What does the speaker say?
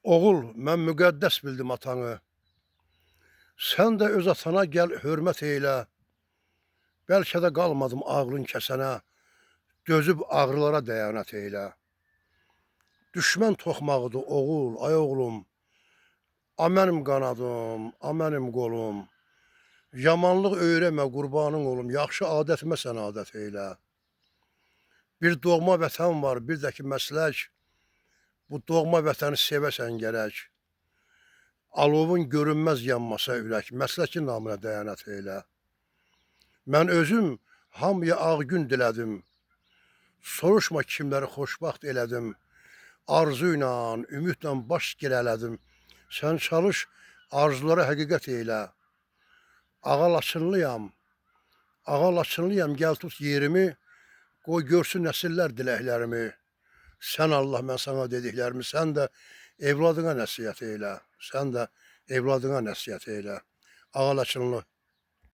Oğul, mən müqəddəs bildim atanı. Sən də öz atana gəl hörmət eylə. Bəlkə də qalmadım ağlın kəsənə. Dözüb ağrılara dəyanət eylə. Düşmən toxmağıdır oğul, ay oğlum. A mənim qanadım, a mənim qolum. Yamanlıq öyrəmə qurbanın olum. Yaxşı adətimə sən adət eylə. Bir doğma vətən var, bir də ki məslək. Bu doğma vətəni sevəsən gərək. Alovun görünməz yanmasa ürək, məsləkin namına dəyanət eylə. Mən özüm hamıya ağ gün dilədim. Soruşma kimləri xoşbaxt elədim. Arzu ilə, ümidlə baş girələdim. Sən çalış, arzulara həqiqət eylə. Ağa Laçınlıyam, ağa Laçınlıyam, gəl tut yerimi. Qoy görsün nəsillər diləklərimi. Sən Allah, mən sana dediklərimi, sən də evladına nəsihət eylə. Sən də evladına nəsihət eylə. Ağa Laçınlı.